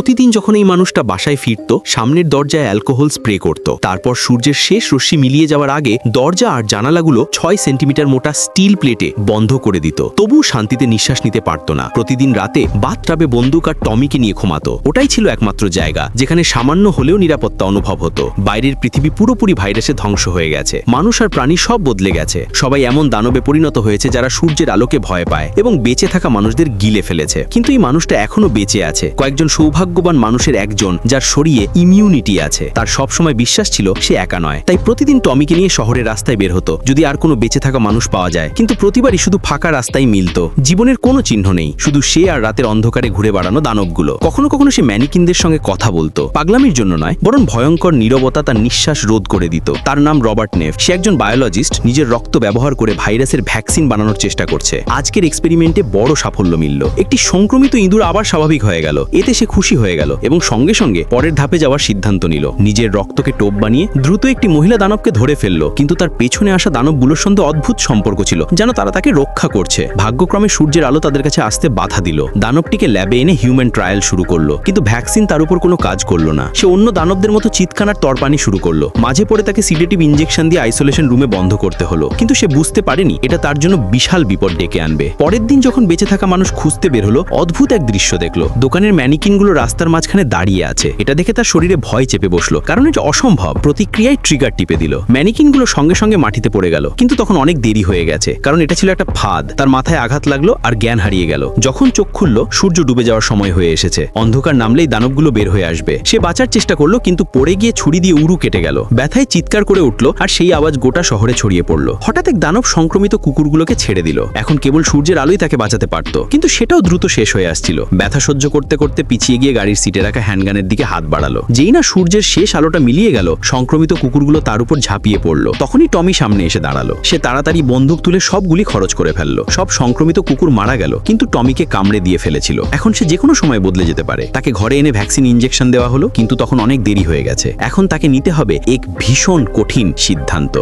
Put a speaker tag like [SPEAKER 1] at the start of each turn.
[SPEAKER 1] প্রতিদিন যখন এই মানুষটা বাসায় ফিরত, সামনের দরজায় অ্যালকোহল স্প্রে করত, তারপর সূর্যের শেষ রশ্মি মিলিয়ে যাওয়ার আগে দরজা আর জানালাগুলো 6 সেন্টিমিটার মোটা স্টিল প্লেটে বন্ধ করে দিত। তবুও শান্তিতে নিঃশ্বাস নিতে পারত না। প্রতিদিন রাতে বাথটাবে বন্দুক আর টমিকে নিয়ে ঘুমাতো। ওটাই ছিল একমাত্র জায়গা যেখানে সামান্য হলেও নিরাপত্তা অনুভব হতো। বাইরের পৃথিবী পুরোপুরি ভাইরাসে ধ্বংস হয়ে গেছে। মানুষ আর প্রাণী সব বদলে গেছে। সবাই এমন দানবে পরিণত হয়েছে যারা সূর্যের আলোকে ভয় পায় এবং বেঁচে থাকা মানুষদের গিলে ফেলেছে। কিন্তু এই মানুষটা এখনো বেঁচে আছে, কয়েকজন সৌভাগ্যবান মানুষের একজন, যার শরীরে ইমিউনিটি আছে। তার সবসময় বিশ্বাস ছিল সে একা নয়। তাই প্রতিদিন টমিকে নিয়ে শহরের রাস্তায় বের হতো যদি আর কোনো বেঁচে থাকা মানুষ পাওয়া যায়। কিন্তু প্রতিবারই শুধু ফাঁকা রাস্তায় মিলত। জীবনের কোনো চিহ্ন নেই, শুধু সে আর রাতের অন্ধকারে ঘুরে বেড়ানো দানবগুলো। কখনো কখনো সে ম্যানিকিনদের সঙ্গে কথা বলতো, পাগলামির জন্য নয়, বরং ভয়ঙ্কর নীরবতা তার নিঃশ্বাস রোধ করে দিত। তার নাম রবার্ট নেভ। সে একজন বায়োলজিস্ট, নিজের রক্ত ব্যবহার করে ভাইরাসের ভ্যাকসিন বানানোর চেষ্টা করছে। আজকের এক্সপেরিমেন্টে বড় সাফল্য মিলল। একটি সংক্রমিত ইঁদুর আবার স্বাভাবিক হয়ে গেল। এতে সে খুশি হয়ে গেল এবং সঙ্গে সঙ্গে পরের ধাপে যাওয়ার সিদ্ধান্ত নিল। নিজের রক্তকে টোপ বানিয়ে দ্রুত একটি মহিলা দানবকে ধরে ফেলল। কিন্তু তার পেছনে আসা দানবগুলোর সঙ্গে অদ্ভুত সম্পর্ক ছিল, যেন তারা তাকে রক্ষা করছে। ভাগ্যক্রমে সূর্যের আলো তাদের কাছে আসতে বাধা দিল। দানবটিকে ল্যাবে এনে হিউম্যান ট্রায়াল শুরু করলো, কিন্তু ভ্যাকসিন তার উপর কোনো কাজ করলো না। সে অন্য দানবদের মতো চিৎকার তরপানি শুরু করলো। মাঝে পড়ে তাকে সিডেটিভ ইনজেকশন দিয়ে আইসোলেশন রুমে বন্ধ করতে হলো। কিন্তু সে বুঝতে পারেনি এটা তার জন্য বিশাল বিপদ ডেকে আনবে। পরের দিন যখন বেঁচে থাকা মানুষ খুঁজতে বের হলো, অদ্ভুত এক দৃশ্য দেখলো। দোকানের ম্যানিকিনগুলো রাস্তার মাঝখানে দাঁড়িয়ে আছে। এটা দেখে তার শরীরে ভয় চেপে বসলো, কারণ এটা অসম্ভব। প্রতিক্রিয়ায় ট্রিগার টিপে দিল। ম্যানিকিনগুলো সঙ্গে সঙ্গে মাটিতে পড়ে গেল। কিন্তু তখন অনেক দেরি হয়ে গেছে, কারণ এটা ছিল একটা ফাঁদ। তার মাথায় আঘাত লাগলো আর জ্ঞান হারিয়ে গেল। যখন চোখ খুলল, সূর্য ডুবে যাওয়ার সময় হয়ে এসেছে। অন্ধকার নামলেই দানবগুলো বের হয়ে আসবে। সে বাঁচার চেষ্টা করলো, কিন্তু পড়ে গিয়ে ছুরি দিয়ে উরু কেটে গেল। ব্যথায় চিৎকার করে উঠল আর সেই আওয়াজ গোটা শহরে ছড়িয়ে পড়ল। হঠাৎ এক দানব সংক্রমিত কুকুরগুলোকে ছেড়ে দিল। এখন কেবল সূর্যের আলোই তাকে বাঁচাতে পারত, কিন্তু সেটাও দ্রুত শেষ হয়ে আসছিল। ব্যথা সহ্য করতে করতে পিছিয়ে গিয়ে গাড়ির সিটে রাখা হ্যান্ডগানের দিকে হাত বাড়ালো। যেই না সূর্যের শেষ আলোটা মিলিয়ে গেল, সংক্রমিত কুকুরগুলো তার উপর ঝাঁপিয়ে পড়ল। তখনই টমি সামনে এসে দাঁড়ালো। সে তাড়াতাড়ি বন্দুক তুলে সবগুলি খরচ করে ফেললো। সব সংক্রমিত কুকুর মারা গেল, কিন্তু টমিকে কামড়ে দিয়ে ফেলেছিল। এখন সে যে কোনো সময় বদলে যেতে পারে। তাকে ঘরে এনে ভ্যাকসিন ইনজেকশন দেওয়া হলো, কিন্তু তখন অনেক দেরি হয়ে গেছে। এখন তাকে নিতে হবে এক ভীষণ কঠিন সিদ্ধান্ত।